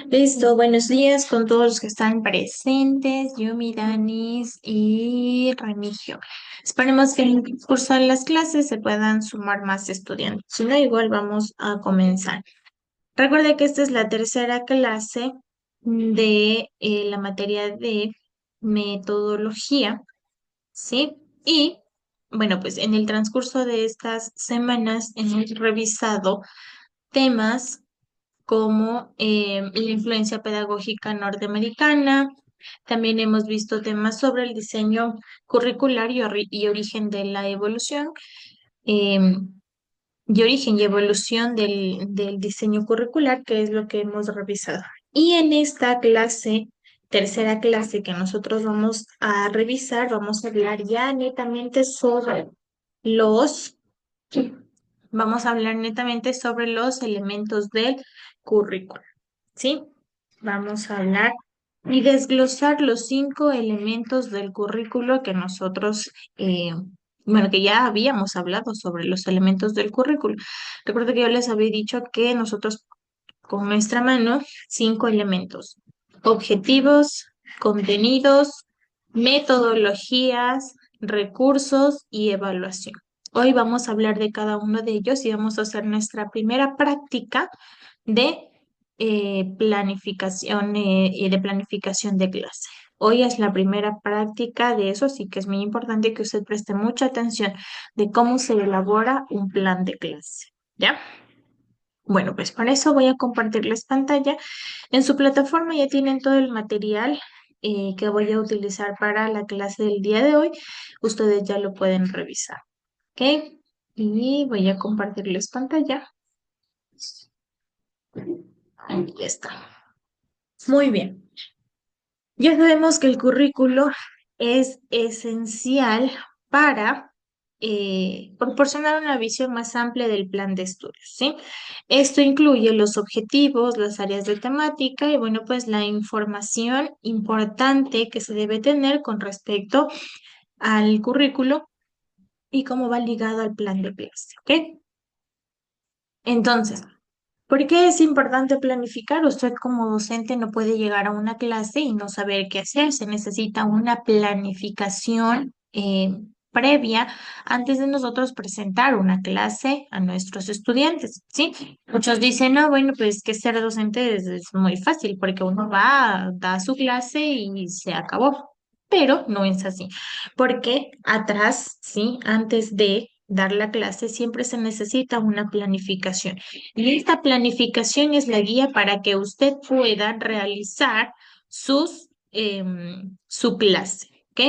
Listo, buenos días con todos los que están presentes, Yumi, Danis y Remigio. Esperemos que en el curso de las clases se puedan sumar más estudiantes. Si no, igual vamos a comenzar. Recuerda que esta es la tercera clase de la materia de metodología, ¿sí? Y bueno, pues en el transcurso de estas semanas hemos revisado temas como la influencia pedagógica norteamericana. También hemos visto temas sobre el diseño curricular y origen de la evolución, y origen y evolución del diseño curricular, que es lo que hemos revisado. Y en esta clase, tercera clase que nosotros vamos a revisar, vamos a hablar ya netamente sobre los vamos a hablar netamente sobre los elementos del currículo, ¿sí? Vamos a hablar y desglosar los 5 elementos del currículo que nosotros, bueno, que ya habíamos hablado sobre los elementos del currículo. Recuerdo que yo les había dicho que nosotros con nuestra mano 5 elementos: objetivos, contenidos, metodologías, recursos y evaluación. Hoy vamos a hablar de cada uno de ellos y vamos a hacer nuestra primera práctica de planificación de clase. Hoy es la primera práctica de eso, así que es muy importante que usted preste mucha atención de cómo se elabora un plan de clase. ¿Ya? Bueno, pues para eso voy a compartirles pantalla. En su plataforma ya tienen todo el material que voy a utilizar para la clase del día de hoy. Ustedes ya lo pueden revisar. ¿Ok? Y voy a compartirles pantalla. Ahí está. Muy bien. Ya sabemos que el currículo es esencial para proporcionar una visión más amplia del plan de estudios, ¿sí? Esto incluye los objetivos, las áreas de temática y, bueno, pues la información importante que se debe tener con respecto al currículo y cómo va ligado al plan de clase, ¿ok? Entonces, ¿por qué es importante planificar? Usted como docente no puede llegar a una clase y no saber qué hacer. Se necesita una planificación previa antes de nosotros presentar una clase a nuestros estudiantes, ¿sí? Muchos dicen, no, bueno, pues que ser docente es muy fácil porque uno va, da su clase y se acabó. Pero no es así, porque atrás, ¿sí? Antes de dar la clase siempre se necesita una planificación. Y esta planificación es la guía para que usted pueda realizar su clase, ¿ok?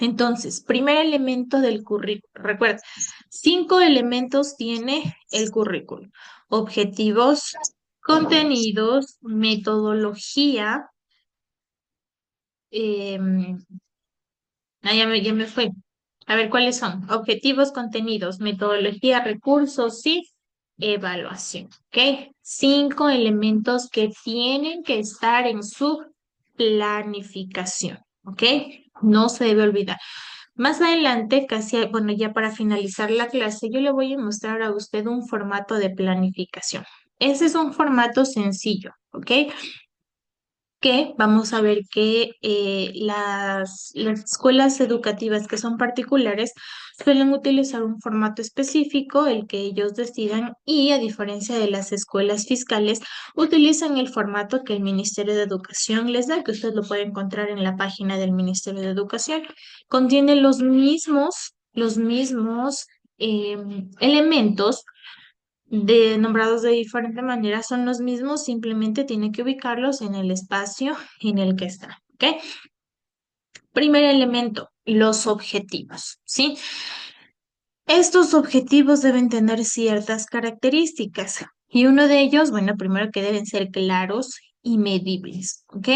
Entonces, primer elemento del currículo. Recuerda, 5 elementos tiene el currículo: objetivos, contenidos, metodología, em, ya me fue. A ver, ¿cuáles son? Objetivos, contenidos, metodología, recursos y evaluación. ¿Ok? 5 elementos que tienen que estar en su planificación. ¿Ok? No se debe olvidar. Más adelante, casi, bueno, ya para finalizar la clase, yo le voy a mostrar a usted un formato de planificación. Ese es un formato sencillo, ¿ok? Que vamos a ver que las escuelas educativas que son particulares suelen utilizar un formato específico, el que ellos decidan, y a diferencia de las escuelas fiscales, utilizan el formato que el Ministerio de Educación les da, que usted lo puede encontrar en la página del Ministerio de Educación. Contiene los mismos elementos nombrados de diferente manera, son los mismos, simplemente tiene que ubicarlos en el espacio en el que están, ¿ok? Primer elemento, los objetivos, ¿sí? Estos objetivos deben tener ciertas características y uno de ellos, bueno, primero que deben ser claros y medibles, ¿ok?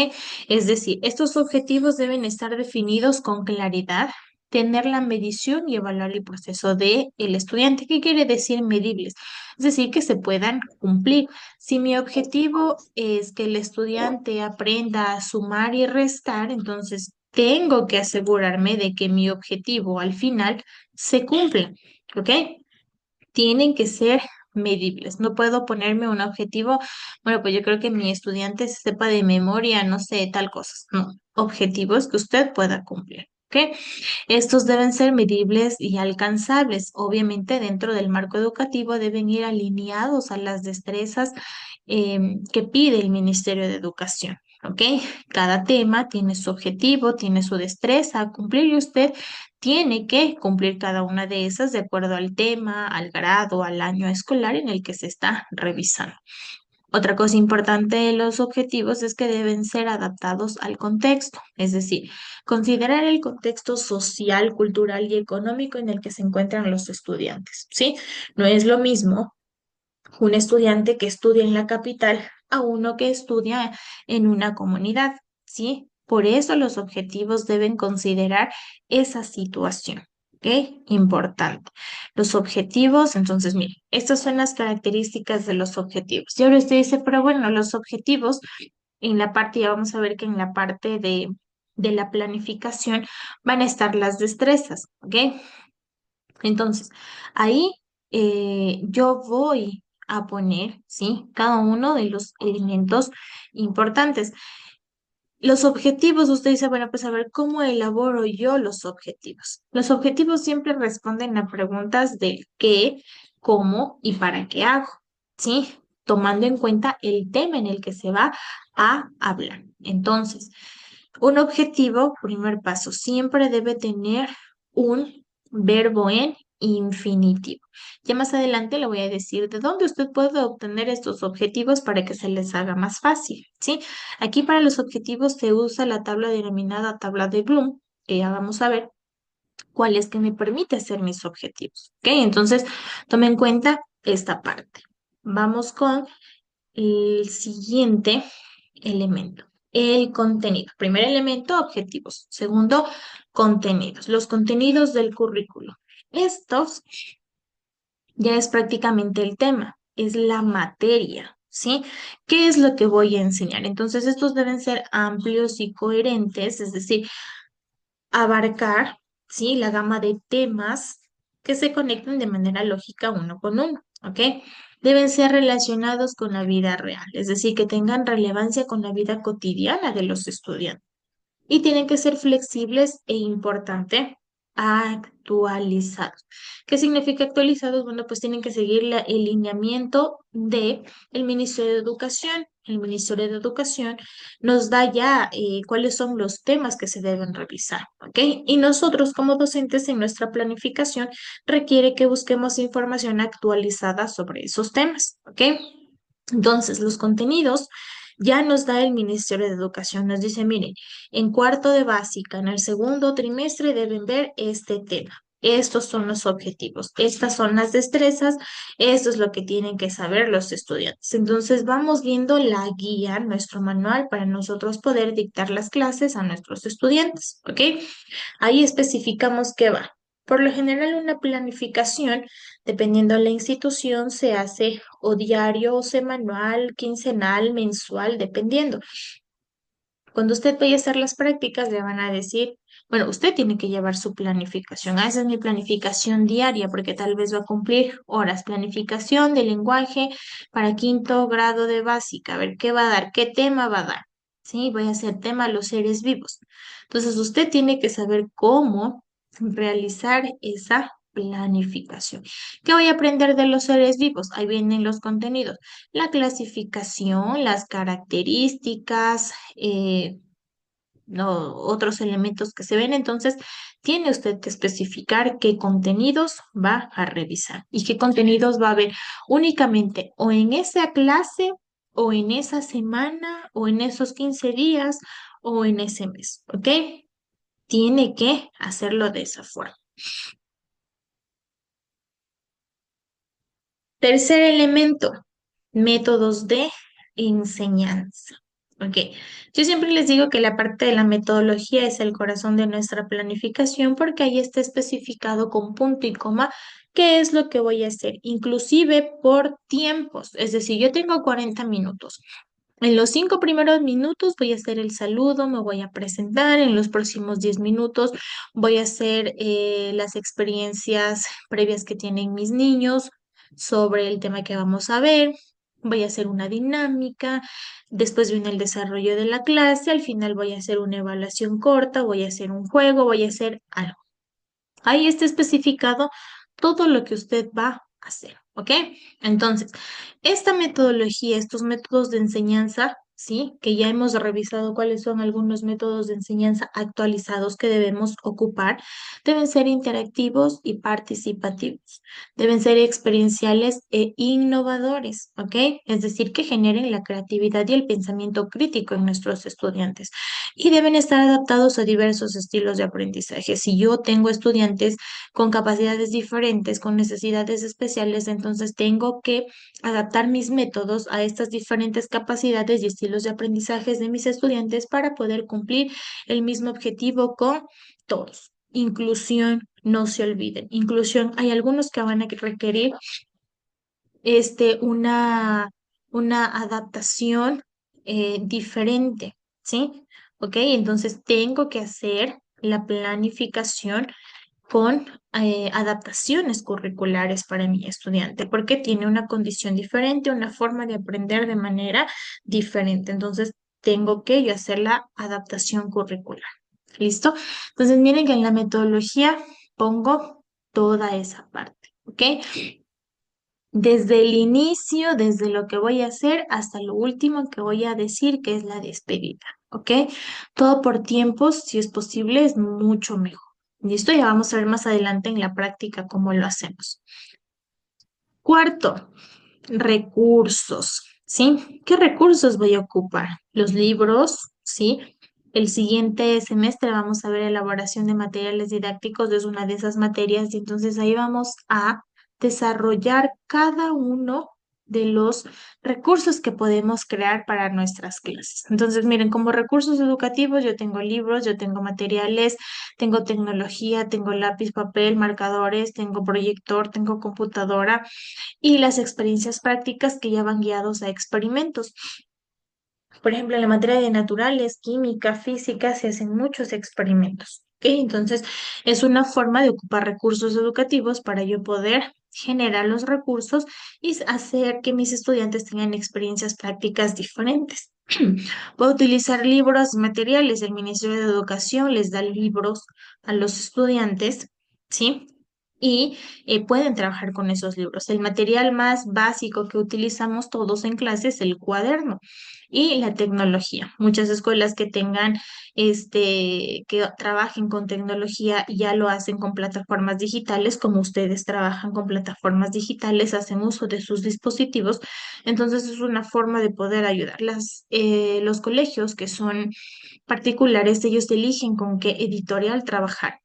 Es decir, estos objetivos deben estar definidos con claridad, tener la medición y evaluar el proceso de el estudiante. ¿Qué quiere decir medibles? Es decir, que se puedan cumplir. Si mi objetivo es que el estudiante aprenda a sumar y restar, entonces tengo que asegurarme de que mi objetivo al final se cumpla. ¿Ok? Tienen que ser medibles. No puedo ponerme un objetivo, bueno, pues yo creo que mi estudiante sepa de memoria, no sé, tal cosa. No, objetivos que usted pueda cumplir. ¿Ok? Estos deben ser medibles y alcanzables. Obviamente, dentro del marco educativo deben ir alineados a las destrezas que pide el Ministerio de Educación. ¿Ok? Cada tema tiene su objetivo, tiene su destreza a cumplir y usted tiene que cumplir cada una de esas de acuerdo al tema, al grado, al año escolar en el que se está revisando. Otra cosa importante de los objetivos es que deben ser adaptados al contexto, es decir, considerar el contexto social, cultural y económico en el que se encuentran los estudiantes, ¿sí? No es lo mismo un estudiante que estudia en la capital a uno que estudia en una comunidad, ¿sí? Por eso los objetivos deben considerar esa situación, ¿ok? Importante. Los objetivos, entonces, mire, estas son las características de los objetivos. Y ahora usted dice, pero bueno, los objetivos en la parte, ya vamos a ver que en la parte de la planificación van a estar las destrezas, ¿ok? Entonces, ahí yo voy a poner, ¿sí? Cada uno de los elementos importantes. Los objetivos, usted dice, bueno, pues a ver, ¿cómo elaboro yo los objetivos? Los objetivos siempre responden a preguntas de qué, cómo y para qué hago, ¿sí? Tomando en cuenta el tema en el que se va a hablar. Entonces, un objetivo, primer paso, siempre debe tener un verbo en infinitivo. Ya más adelante le voy a decir de dónde usted puede obtener estos objetivos para que se les haga más fácil, ¿sí? Aquí para los objetivos se usa la tabla denominada tabla de Bloom, que ya vamos a ver cuál es que me permite hacer mis objetivos, ¿ok? Entonces, tome en cuenta esta parte. Vamos con el siguiente elemento, el contenido. Primer elemento, objetivos. Segundo, contenidos. Los contenidos del currículo. Estos ya es prácticamente el tema, es la materia, ¿sí? ¿Qué es lo que voy a enseñar? Entonces, estos deben ser amplios y coherentes, es decir, abarcar, ¿sí? La gama de temas que se conecten de manera lógica uno con uno, ¿ok? Deben ser relacionados con la vida real, es decir, que tengan relevancia con la vida cotidiana de los estudiantes y tienen que ser flexibles e importante, actualizados. ¿Qué significa actualizados? Bueno, pues tienen que seguir el lineamiento de el Ministerio de Educación. El Ministerio de Educación nos da ya cuáles son los temas que se deben revisar, ¿ok? Y nosotros como docentes en nuestra planificación requiere que busquemos información actualizada sobre esos temas, ¿ok? Entonces, los contenidos ya nos da el Ministerio de Educación. Nos dice, miren, en cuarto de básica, en el segundo trimestre deben ver este tema. Estos son los objetivos, estas son las destrezas, esto es lo que tienen que saber los estudiantes. Entonces, vamos viendo la guía, nuestro manual, para nosotros poder dictar las clases a nuestros estudiantes, ¿ok? Ahí especificamos qué va. Por lo general, una planificación, dependiendo de la institución, se hace o diario, o semanal, quincenal, mensual, dependiendo. Cuando usted vaya a hacer las prácticas, le van a decir, bueno, usted tiene que llevar su planificación. Ah, esa es mi planificación diaria, porque tal vez va a cumplir horas. Planificación de lenguaje para quinto grado de básica. A ver qué va a dar, qué tema va a dar. Sí, voy a hacer tema los seres vivos. Entonces, usted tiene que saber cómo realizar esa planificación. ¿Qué voy a aprender de los seres vivos? Ahí vienen los contenidos, la clasificación, las características, otros elementos que se ven. Entonces, tiene usted que especificar qué contenidos va a revisar y qué contenidos va a ver únicamente o en esa clase o en esa semana o en esos 15 días o en ese mes, ¿ok? Tiene que hacerlo de esa forma. Tercer elemento, métodos de enseñanza. Ok, yo siempre les digo que la parte de la metodología es el corazón de nuestra planificación porque ahí está especificado con punto y coma qué es lo que voy a hacer, inclusive por tiempos. Es decir, yo tengo 40 minutos. En los 5 primeros minutos voy a hacer el saludo, me voy a presentar. En los próximos 10 minutos voy a hacer las experiencias previas que tienen mis niños. sobre el tema que vamos a ver. Voy a hacer una dinámica, después viene el desarrollo de la clase, al final voy a hacer una evaluación corta, voy a hacer un juego, voy a hacer algo. Ahí está especificado todo lo que usted va a hacer, ¿ok? Entonces, esta metodología, estos métodos de enseñanza, ¿sí? Que ya hemos revisado cuáles son algunos métodos de enseñanza actualizados que debemos ocupar, deben ser interactivos y participativos, deben ser experienciales e innovadores, ¿ok? Es decir, que generen la creatividad y el pensamiento crítico en nuestros estudiantes y deben estar adaptados a diversos estilos de aprendizaje. Si yo tengo estudiantes con capacidades diferentes, con necesidades especiales, entonces tengo que adaptar mis métodos a estas diferentes capacidades y estilos de aprendizaje de mis estudiantes para poder cumplir el mismo objetivo con todos. Inclusión, no se olviden. Inclusión, hay algunos que van a requerir una, una adaptación diferente, ¿sí? ¿Ok? Entonces tengo que hacer la planificación con adaptaciones curriculares para mi estudiante, porque tiene una condición diferente, una forma de aprender de manera diferente. Entonces tengo que yo hacer la adaptación curricular. ¿Listo? Entonces miren que en la metodología pongo toda esa parte, ¿ok? Desde el inicio, desde lo que voy a hacer hasta lo último que voy a decir, que es la despedida, ¿ok? Todo por tiempos, si es posible, es mucho mejor. Listo, ya vamos a ver más adelante en la práctica cómo lo hacemos. Cuarto, recursos, ¿sí? ¿Qué recursos voy a ocupar? Los libros, ¿sí? El siguiente semestre vamos a ver elaboración de materiales didácticos, es una de esas materias, y entonces ahí vamos a desarrollar cada uno de los recursos que podemos crear para nuestras clases. Entonces, miren, como recursos educativos yo tengo libros, yo tengo materiales, tengo tecnología, tengo lápiz, papel, marcadores, tengo proyector, tengo computadora y las experiencias prácticas que ya van guiados a experimentos. Por ejemplo, en la materia de naturales, química, física, se hacen muchos experimentos. ¿Ok? Entonces, es una forma de ocupar recursos educativos para yo poder generar los recursos y hacer que mis estudiantes tengan experiencias prácticas diferentes. Puedo utilizar libros, materiales. El Ministerio de Educación les da libros a los estudiantes, ¿sí? Y pueden trabajar con esos libros. El material más básico que utilizamos todos en clase es el cuaderno y la tecnología. Muchas escuelas que tengan, que trabajen con tecnología ya lo hacen con plataformas digitales, como ustedes trabajan con plataformas digitales, hacen uso de sus dispositivos. Entonces es una forma de poder ayudar. Los colegios que son particulares, ellos eligen con qué editorial trabajar.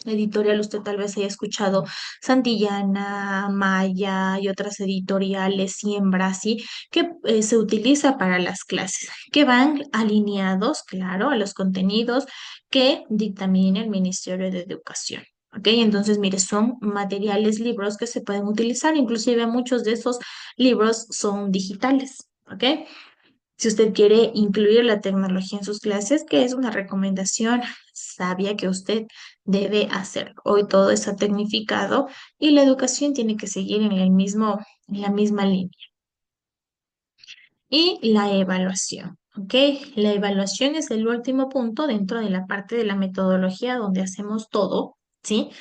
Editorial, usted tal vez haya escuchado Santillana, Maya y otras editoriales, Siembra, ¿sí? Que se utiliza para las clases, que van alineados, claro, a los contenidos que dictamina el Ministerio de Educación. ¿Ok? Entonces, mire, son materiales, libros que se pueden utilizar, inclusive muchos de esos libros son digitales. ¿Ok? Si usted quiere incluir la tecnología en sus clases, que es una recomendación sabia que usted debe hacer. Hoy todo está tecnificado y la educación tiene que seguir en la misma línea. Y la evaluación, ¿ok? La evaluación es el último punto dentro de la parte de la metodología donde hacemos todo, ¿sí?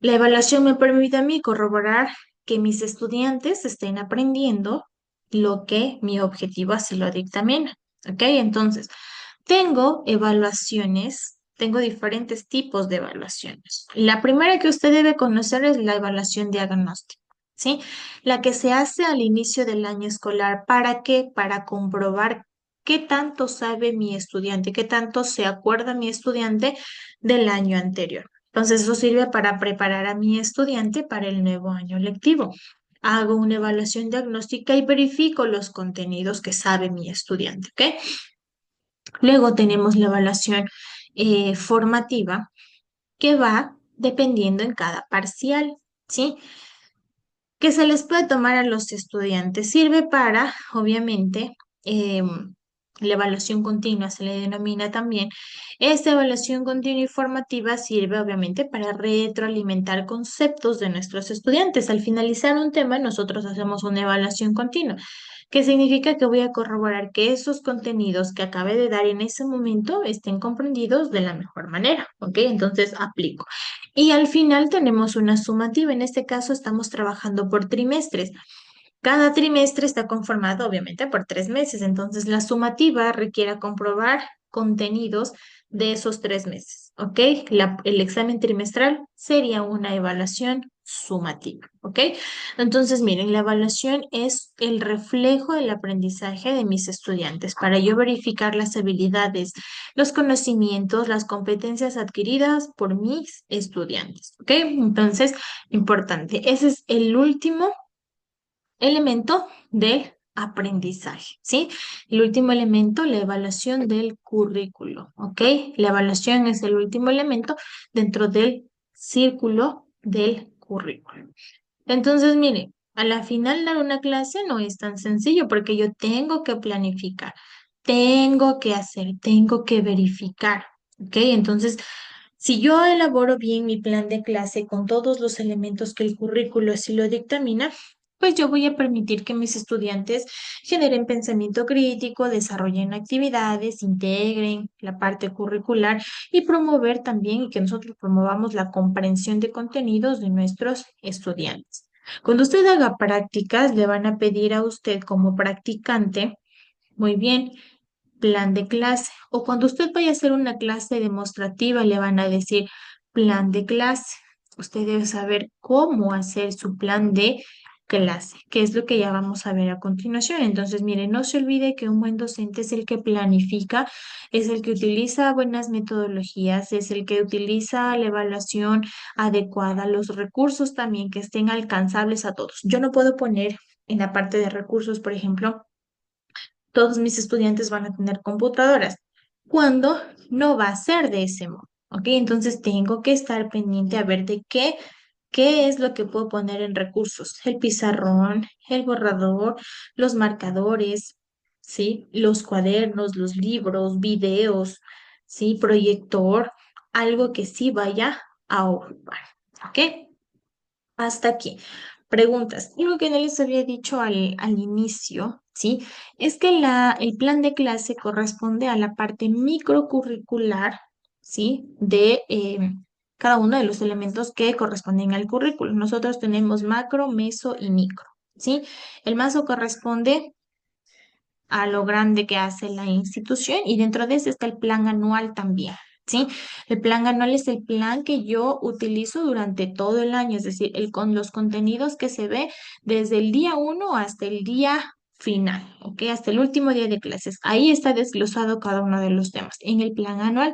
La evaluación me permite a mí corroborar que mis estudiantes estén aprendiendo lo que mi objetivo así lo dictamina. ¿Ok? Entonces, tengo evaluaciones, tengo diferentes tipos de evaluaciones. La primera que usted debe conocer es la evaluación diagnóstica. ¿Sí? La que se hace al inicio del año escolar. ¿Para qué? Para comprobar qué tanto sabe mi estudiante, qué tanto se acuerda mi estudiante del año anterior. Entonces, eso sirve para preparar a mi estudiante para el nuevo año lectivo. Hago una evaluación diagnóstica y verifico los contenidos que sabe mi estudiante, ¿ok? Luego tenemos la evaluación formativa que va dependiendo en cada parcial, ¿sí? Que se les puede tomar a los estudiantes. Sirve para, obviamente, la evaluación continua se le denomina también. Esta evaluación continua y formativa sirve obviamente para retroalimentar conceptos de nuestros estudiantes. Al finalizar un tema, nosotros hacemos una evaluación continua, que significa que voy a corroborar que esos contenidos que acabé de dar en ese momento estén comprendidos de la mejor manera, ¿ok? Entonces aplico. Y al final tenemos una sumativa. En este caso estamos trabajando por trimestres. Cada trimestre está conformado obviamente por 3 meses, entonces la sumativa requiere comprobar contenidos de esos 3 meses, ¿ok? El examen trimestral sería una evaluación sumativa, ¿ok? Entonces, miren, la evaluación es el reflejo del aprendizaje de mis estudiantes para yo verificar las habilidades, los conocimientos, las competencias adquiridas por mis estudiantes, ¿ok? Entonces, importante, ese es el último elemento del aprendizaje, ¿sí? El último elemento, la evaluación del currículo, ¿ok? La evaluación es el último elemento dentro del círculo del currículo. Entonces, mire, a la final dar una clase no es tan sencillo porque yo tengo que planificar, tengo que hacer, tengo que verificar, ¿ok? Entonces, si yo elaboro bien mi plan de clase con todos los elementos que el currículo así lo dictamina, pues yo voy a permitir que mis estudiantes generen pensamiento crítico, desarrollen actividades, integren la parte curricular y promover también y que nosotros promovamos la comprensión de contenidos de nuestros estudiantes. Cuando usted haga prácticas, le van a pedir a usted como practicante, muy bien, plan de clase. O cuando usted vaya a hacer una clase demostrativa, le van a decir plan de clase. Usted debe saber cómo hacer su plan de clase, que es lo que ya vamos a ver a continuación. Entonces, mire, no se olvide que un buen docente es el que planifica, es el que utiliza buenas metodologías, es el que utiliza la evaluación adecuada, los recursos también que estén alcanzables a todos. Yo no puedo poner en la parte de recursos, por ejemplo, todos mis estudiantes van a tener computadoras, cuando no va a ser de ese modo, ¿ok? Entonces tengo que estar pendiente a ver de qué es lo que puedo poner en recursos. El pizarrón, el borrador, los marcadores, ¿sí? Los cuadernos, los libros, videos, ¿sí? Proyector, algo que sí vaya a ocupar, ¿ok? Hasta aquí. Preguntas. Algo que no les había dicho al inicio, ¿sí? Es que el plan de clase corresponde a la parte microcurricular, ¿sí? De cada uno de los elementos que corresponden al currículo. Nosotros tenemos macro, meso y micro, ¿sí? El maso corresponde a lo grande que hace la institución y dentro de ese está el plan anual también, ¿sí? El plan anual es el plan que yo utilizo durante todo el año, es decir, con los contenidos que se ve desde el día 1 hasta el día final, ¿ok? Hasta el último día de clases. Ahí está desglosado cada uno de los temas en el plan anual.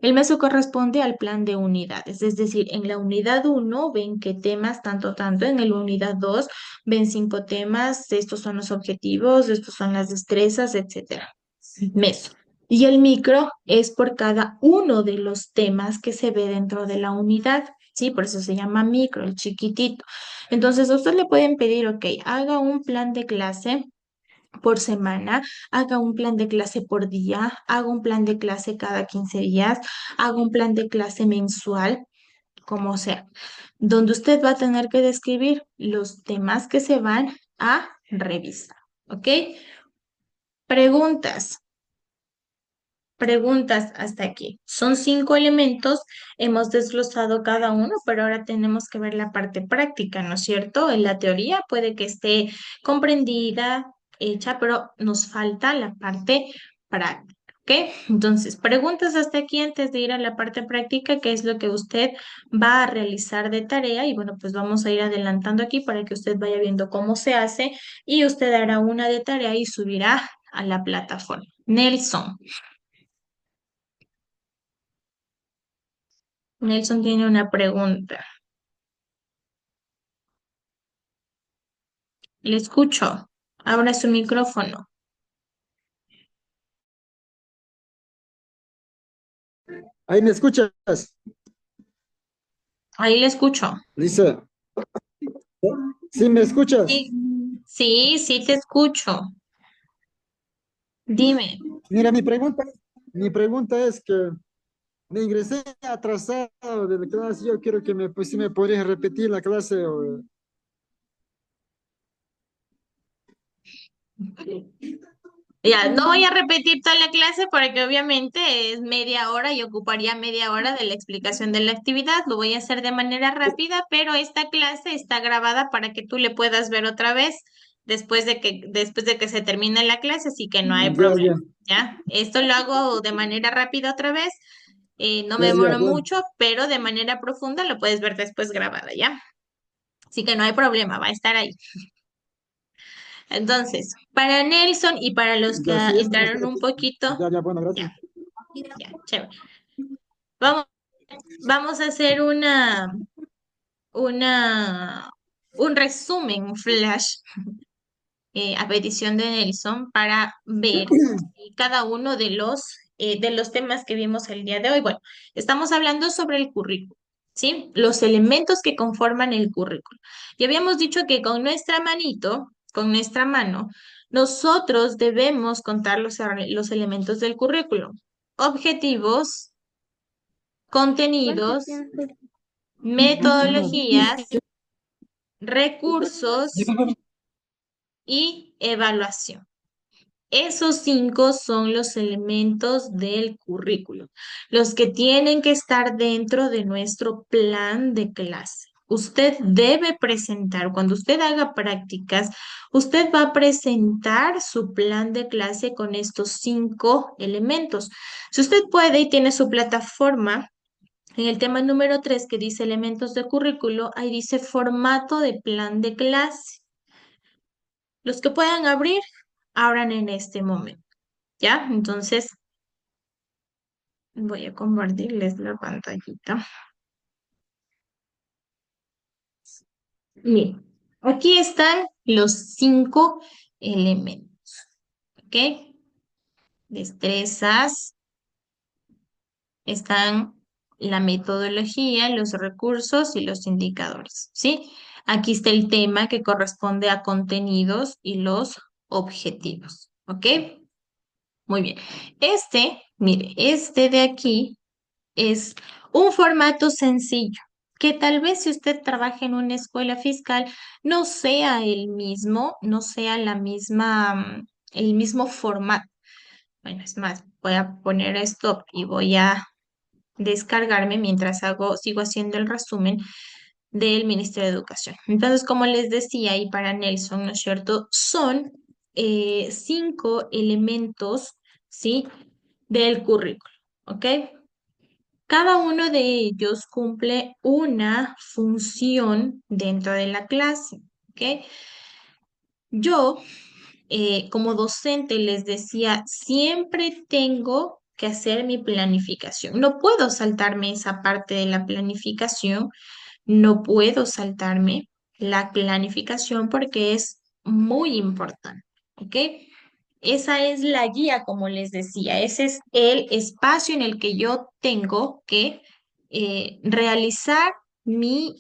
El meso corresponde al plan de unidades, es decir, en la unidad 1 ven qué temas, tanto, en la unidad 2 ven 5 temas, estos son los objetivos, estos son las destrezas, etcétera. Meso. Y el micro es por cada uno de los temas que se ve dentro de la unidad, ¿sí? Por eso se llama micro, el chiquitito. Entonces, a usted le pueden pedir, ok, haga un plan de clase por semana, haga un plan de clase por día, haga un plan de clase cada 15 días, haga un plan de clase mensual, como sea, donde usted va a tener que describir los temas que se van a revisar. ¿Ok? Preguntas. Preguntas hasta aquí. Son 5 elementos, hemos desglosado cada uno, pero ahora tenemos que ver la parte práctica, ¿no es cierto? En la teoría puede que esté comprendida, hecha, pero nos falta la parte práctica, ¿ok? Entonces, preguntas hasta aquí antes de ir a la parte práctica, ¿qué es lo que usted va a realizar de tarea? Y bueno, pues vamos a ir adelantando aquí para que usted vaya viendo cómo se hace y usted hará una de tarea y subirá a la plataforma. Nelson. Nelson tiene una pregunta. Le escucho. Abra su micrófono. Ahí me escuchas, Ahí le escucho. Lisa. Sí, me escuchas. Sí, sí, sí te escucho. Dime. Mira, mi pregunta es que me ingresé atrasado de la clase. Yo quiero que pues, si me podrías repetir la clase. Ya, no voy a repetir toda la clase porque obviamente es media hora y ocuparía media hora de la explicación de la actividad. Lo voy a hacer de manera rápida, pero esta clase está grabada para que tú le puedas ver otra vez después de que se termine la clase, así que no hay Ya, problema, ya, ¿ya? Esto lo hago de manera rápida otra vez, no me ya, ya, demoro bueno. mucho, pero de manera profunda lo puedes ver después grabada, ¿ya? Así que no hay problema, va a estar ahí. Entonces, para Nelson y para los que Ya, sí, eso entraron un poquito, ya, ya, bueno, gracias. ya, ya, chévere. Vamos, vamos a hacer una, un resumen, un flash, a petición de Nelson para ver cada uno de los temas que vimos el día de hoy. Bueno, estamos hablando sobre el currículo, ¿sí? Los elementos que conforman el currículo. Y habíamos dicho que con nuestra manito, con nuestra mano, nosotros debemos contar los elementos del currículo. Objetivos, contenidos, metodologías, recursos y evaluación. Esos 5 son los elementos del currículo, los que tienen que estar dentro de nuestro plan de clase. Usted debe presentar, cuando usted haga prácticas, usted va a presentar su plan de clase con estos 5 elementos. Si usted puede y tiene su plataforma, en el tema número 3 que dice elementos de currículo, ahí dice formato de plan de clase. Los que puedan abrir, abran en este momento. ¿Ya? Entonces voy a compartirles la pantallita. Miren, aquí están los 5 elementos. ¿Ok? Destrezas, están la metodología, los recursos y los indicadores. ¿Sí? Aquí está el tema que corresponde a contenidos y los objetivos. ¿Ok? Muy bien. Mire, este de aquí es un formato sencillo, que tal vez si usted trabaja en una escuela fiscal no sea el mismo, no sea el mismo formato. Bueno, es más, voy a poner stop y voy a descargarme mientras sigo haciendo el resumen del Ministerio de Educación. Entonces, como les decía, y para Nelson, ¿no es cierto? Son 5 elementos, ¿sí? Del currículo, ¿ok? Cada uno de ellos cumple una función dentro de la clase, ¿ok? Yo, como docente, les decía, siempre tengo que hacer mi planificación. No puedo saltarme esa parte de la planificación, no puedo saltarme la planificación porque es muy importante, ¿ok? Esa es la guía, como les decía. Ese es el espacio en el que yo tengo que realizar mi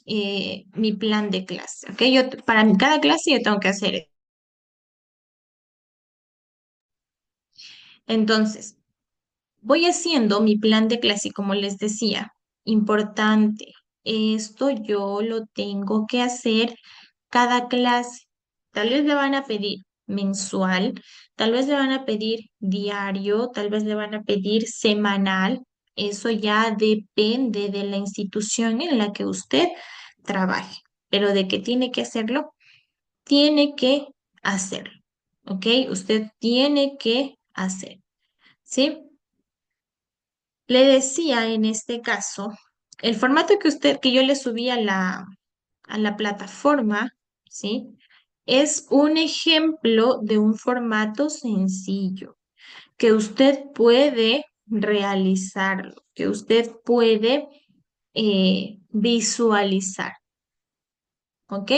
plan de clase. ¿Ok? Para cada clase yo tengo que hacer eso. Entonces, voy haciendo mi plan de clase y como les decía, importante. Esto yo lo tengo que hacer cada clase. Tal vez le van a pedir mensual, tal vez le van a pedir diario, tal vez le van a pedir semanal. Eso ya depende de la institución en la que usted trabaje. Pero de que tiene que hacerlo. ¿Ok? Usted tiene que hacer. ¿Sí? Le decía en este caso, el formato que yo le subí a la plataforma, ¿sí? Es un ejemplo de un formato sencillo que usted puede realizarlo, que usted puede visualizar, ¿ok?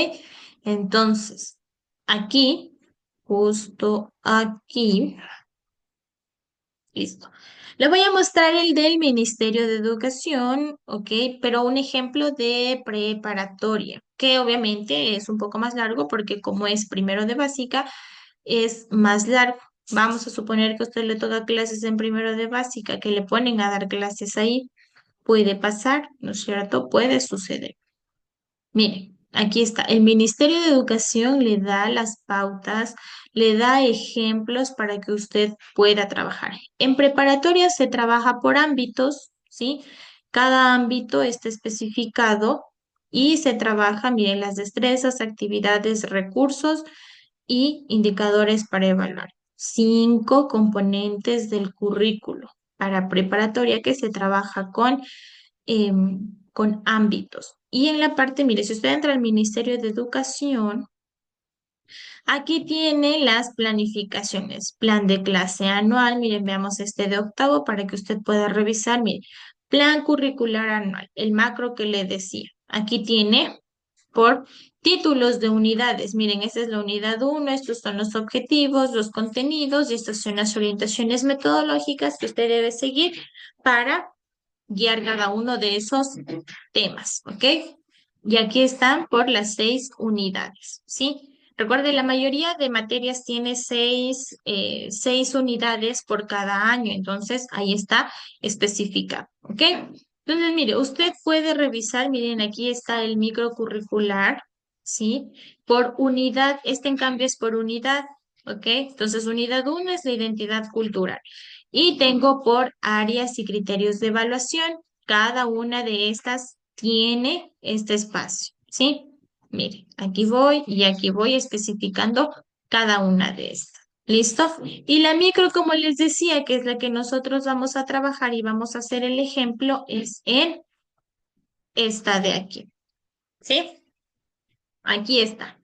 Entonces, aquí, justo aquí, listo. Le voy a mostrar el del Ministerio de Educación, ¿ok? Pero un ejemplo de preparatoria, que obviamente es un poco más largo porque como es primero de básica, es más largo. Vamos a suponer que a usted le toca clases en primero de básica, que le ponen a dar clases ahí. Puede pasar, ¿no es cierto? Puede suceder. Miren, aquí está. El Ministerio de Educación le da las pautas, le da ejemplos para que usted pueda trabajar. En preparatoria se trabaja por ámbitos, ¿sí? Cada ámbito está especificado y se trabaja, miren, las destrezas, actividades, recursos y indicadores para evaluar. 5 componentes del currículo para preparatoria que se trabaja con ámbitos. Y en la parte, mire, si usted entra al Ministerio de Educación, aquí tiene las planificaciones, plan de clase anual, miren, veamos este de octavo para que usted pueda revisar, mire, plan curricular anual, el macro que le decía. Aquí tiene por títulos de unidades. Miren, esta es la unidad uno, estos son los objetivos, los contenidos y estas son las orientaciones metodológicas que usted debe seguir para guiar cada uno de esos temas, ¿ok? Y aquí están por las 6 unidades, ¿sí? Recuerde, la mayoría de materias tiene seis unidades por cada año, entonces ahí está específica, ¿ok? Entonces, mire, usted puede revisar, miren, aquí está el microcurricular, ¿sí? Por unidad, este en cambio es por unidad, ¿ok? Entonces, unidad uno es la identidad cultural. Y tengo por áreas y criterios de evaluación. Cada una de estas tiene este espacio, ¿sí? Mire, aquí voy y aquí voy especificando cada una de estas. ¿Listo? Y la micro, como les decía, que es la que nosotros vamos a trabajar y vamos a hacer el ejemplo, es en esta de aquí. ¿Sí? Aquí está.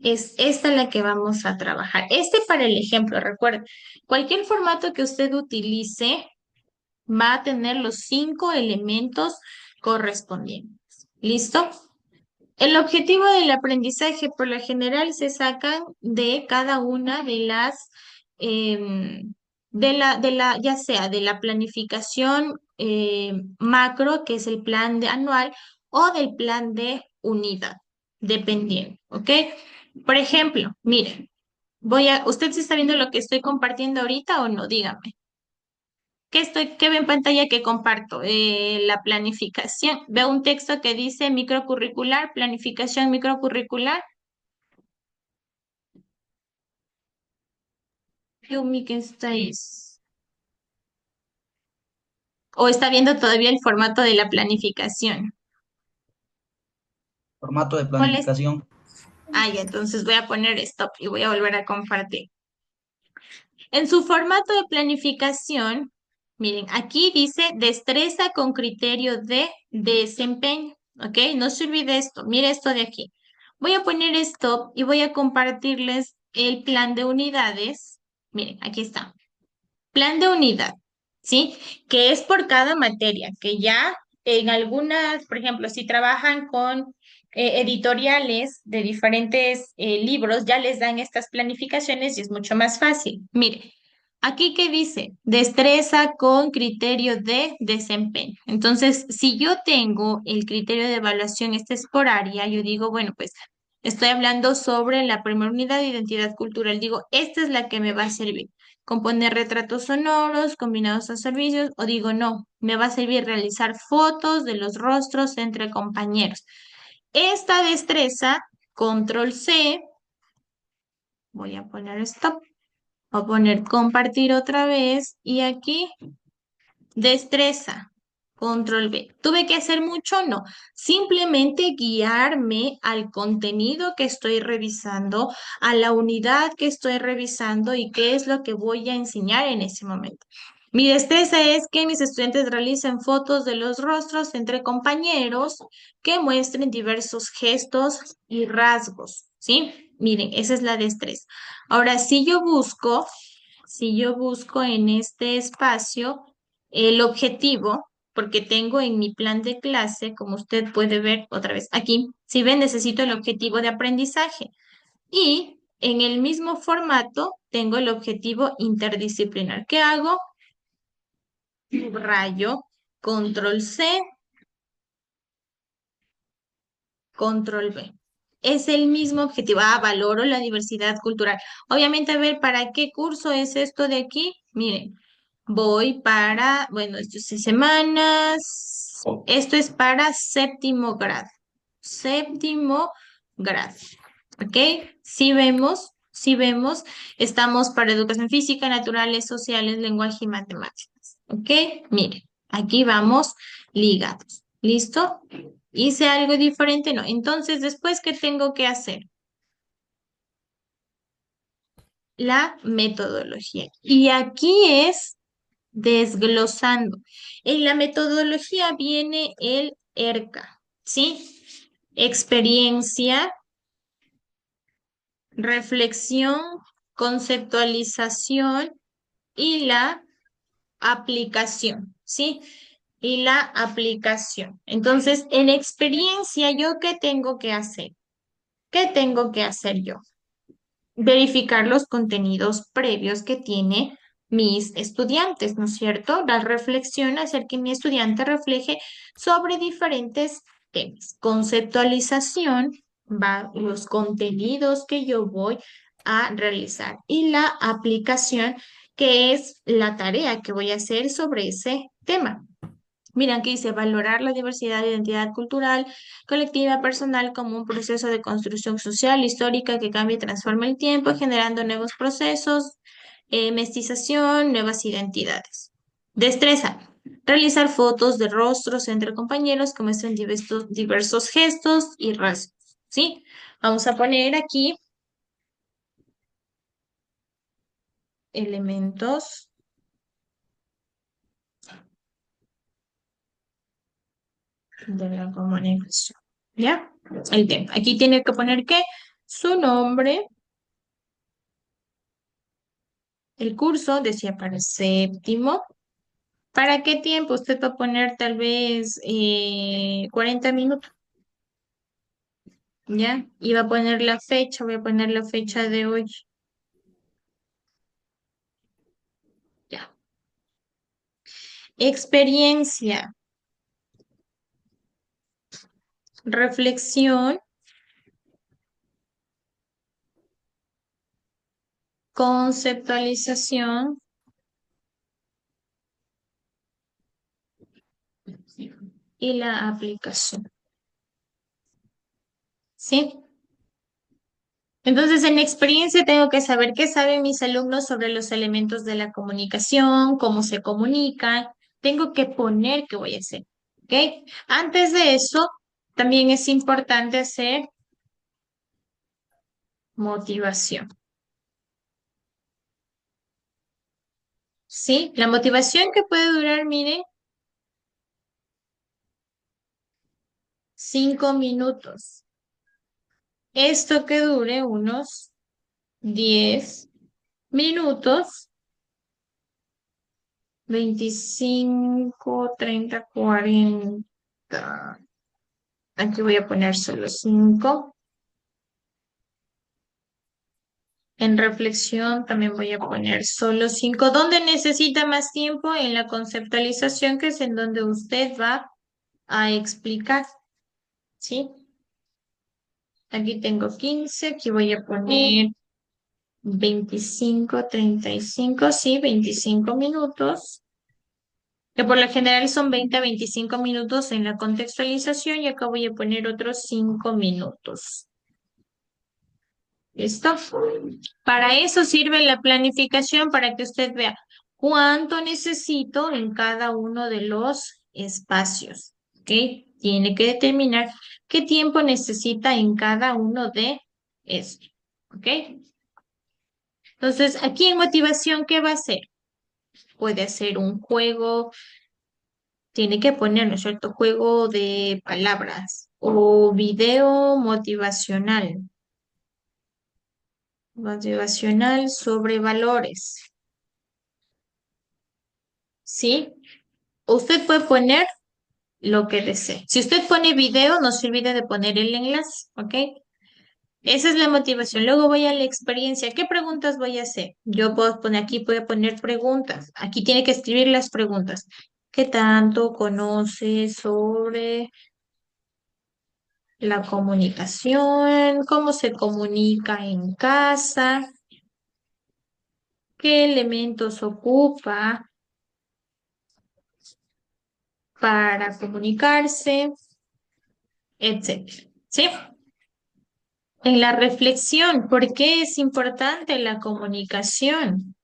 Es esta la que vamos a trabajar. Este para el ejemplo, recuerden, cualquier formato que usted utilice va a tener los 5 elementos correspondientes. ¿Listo? El objetivo del aprendizaje por lo general se sacan de cada una de las, ya sea de la planificación macro, que es el plan de anual, o del plan de unidad, dependiendo, ¿ok? Por ejemplo, miren, ¿usted se está viendo lo que estoy compartiendo ahorita o no? Dígame. ¿Qué ve en pantalla que comparto? La planificación. Veo un texto que dice microcurricular, planificación microcurricular. Yumi, ¿qué estáis? ¿O está viendo todavía el formato de la planificación? Formato de ¿Cuál es? planificación. Ah, ya, entonces voy a poner stop y voy a volver a compartir. En su formato de planificación, miren, aquí dice destreza con criterio de desempeño, ¿ok? No se olvide esto, mire esto de aquí. Voy a poner stop y voy a compartirles el plan de unidades. Miren, aquí está. Plan de unidad, ¿sí? Que es por cada materia, que ya en algunas, por ejemplo, si trabajan con editoriales de diferentes libros, ya les dan estas planificaciones y es mucho más fácil. Mire, aquí que dice, destreza con criterio de desempeño. Entonces, si yo tengo el criterio de evaluación, este es por área, yo digo, bueno, pues estoy hablando sobre la primera unidad de identidad cultural. Digo, esta es la que me va a servir. Componer retratos sonoros combinados a servicios, o digo, no, me va a servir realizar fotos de los rostros entre compañeros. Esta destreza, control C, voy a poner stop, voy a poner compartir otra vez y aquí destreza, control B. ¿Tuve que hacer mucho? No. Simplemente guiarme al contenido que estoy revisando, a la unidad que estoy revisando y qué es lo que voy a enseñar en ese momento. Mi destreza es que mis estudiantes realicen fotos de los rostros entre compañeros que muestren diversos gestos y rasgos, ¿sí? Miren, esa es la destreza. Ahora, si yo busco en este espacio el objetivo, porque tengo en mi plan de clase, como usted puede ver otra vez aquí, si ven, necesito el objetivo de aprendizaje. Y en el mismo formato tengo el objetivo interdisciplinar. ¿Qué hago? Rayo, control C, control V. Es el mismo objetivo. Ah, valoro la diversidad cultural. Obviamente, a ver, ¿para qué curso es esto de aquí? Miren, voy para, bueno, esto es 6 semanas. Esto es para séptimo grado. Séptimo grado. ¿Ok? Si vemos, estamos para educación física, naturales, sociales, lenguaje y matemáticas. ¿Ok? Miren, aquí vamos ligados. ¿Listo? ¿Hice algo diferente? No. Entonces, después, ¿qué tengo que hacer? La metodología. Y aquí es desglosando. En la metodología viene el ERCA, ¿sí? Experiencia, reflexión, conceptualización y la aplicación, ¿sí? Y la aplicación. Entonces, en experiencia, ¿yo qué tengo que hacer? ¿Qué tengo que hacer yo? Verificar los contenidos previos que tiene mis estudiantes, ¿no es cierto? La reflexión, hacer que mi estudiante refleje sobre diferentes temas. Conceptualización, va los contenidos que yo voy a realizar y la aplicación, que es la tarea que voy a hacer sobre ese tema. Miren, aquí dice valorar la diversidad de identidad cultural, colectiva, personal como un proceso de construcción social, histórica que cambia y transforma el tiempo, generando nuevos procesos, mestización, nuevas identidades. Destreza. Realizar fotos de rostros entre compañeros que muestren diversos gestos y rasgos. ¿Sí? Vamos a poner aquí elementos de la comunicación. ¿Ya? El tema. Aquí tiene que poner que su nombre. El curso decía para séptimo. ¿Para qué tiempo? Usted va a poner tal vez 40 minutos, ¿ya? Y va a poner la fecha, voy a poner la fecha de hoy, ¿ya? Experiencia, reflexión, conceptualización y la aplicación, ¿sí? Entonces, en experiencia tengo que saber qué saben mis alumnos sobre los elementos de la comunicación, cómo se comunican. Tengo que poner qué voy a hacer. ¿Ok? Antes de eso, también es importante hacer motivación. ¿Sí? La motivación que puede durar, miren, 5 minutos. Esto que dure unos 10 minutos, 25, 30, 40. Aquí voy a poner solo 5. En reflexión también voy a poner solo 5. ¿Dónde necesita más tiempo? En la conceptualización, que es en donde usted va a explicar, ¿sí? Aquí tengo 15, aquí voy a poner 25, 35, sí, 25 minutos, que por lo general son 20 a 25 minutos en la contextualización y acá voy a poner otros 5 minutos. ¿Listo? Para eso sirve la planificación, para que usted vea cuánto necesito en cada uno de los espacios. ¿Ok? Tiene que determinar qué tiempo necesita en cada uno de estos. ¿Ok? Entonces, aquí en motivación, ¿qué va a hacer? Puede hacer un juego, tiene que poner, ¿no es cierto? Juego de palabras o video motivacional sobre valores. ¿Sí? Usted puede poner lo que desee. Si usted pone video, no se olvide de poner el enlace, ¿ok? Esa es la motivación. Luego voy a la experiencia. ¿Qué preguntas voy a hacer? Yo puedo poner aquí, voy a poner preguntas. Aquí tiene que escribir las preguntas. ¿Qué tanto conoce sobre La comunicación, cómo se comunica en casa, qué elementos ocupa para comunicarse, etcétera. ¿Sí? En la reflexión, ¿por qué es importante la comunicación?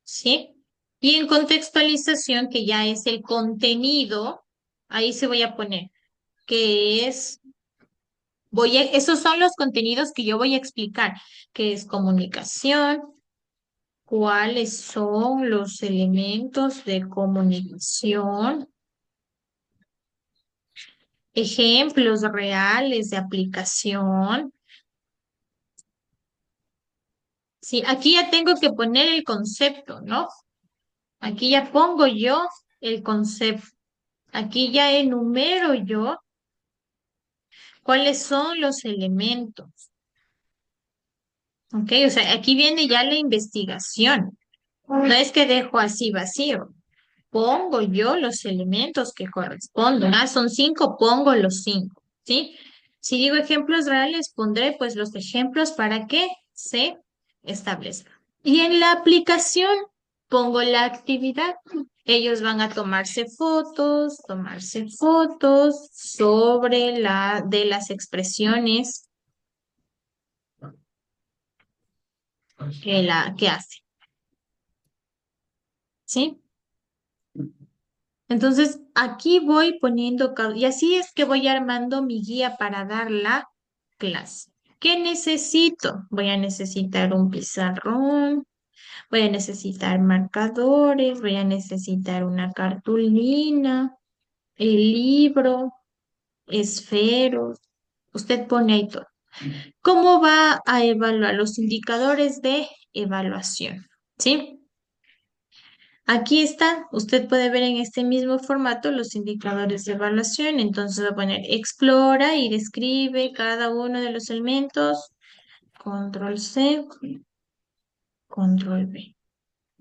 ¿Sí? Y en contextualización, que ya es el contenido, ahí se voy a poner, que es, esos son los contenidos que yo voy a explicar, que es comunicación, cuáles son los elementos de comunicación, ejemplos reales de aplicación. Sí, aquí ya tengo que poner el concepto, ¿no? Aquí ya pongo yo el concepto. Aquí ya enumero yo cuáles son los elementos. ¿Ok? O sea, aquí viene ya la investigación. No es que dejo así vacío. Pongo yo los elementos que corresponden. Ah, son 5, pongo los 5. ¿Sí? Si digo ejemplos reales, pondré pues los ejemplos para que se establezca. Y en la aplicación pongo la actividad. Ellos van a tomarse fotos sobre de las expresiones que hacen, ¿sí? Entonces, aquí voy poniendo, y así es que voy armando mi guía para dar la clase. ¿Qué necesito? Voy a necesitar un pizarrón, voy a necesitar marcadores, voy a necesitar una cartulina, el libro, esferos. Usted pone ahí todo. ¿Cómo va a evaluar los indicadores de evaluación? ¿Sí? Aquí está, usted puede ver en este mismo formato los indicadores de evaluación. Entonces va a poner explora y describe cada uno de los elementos. Control C, control V.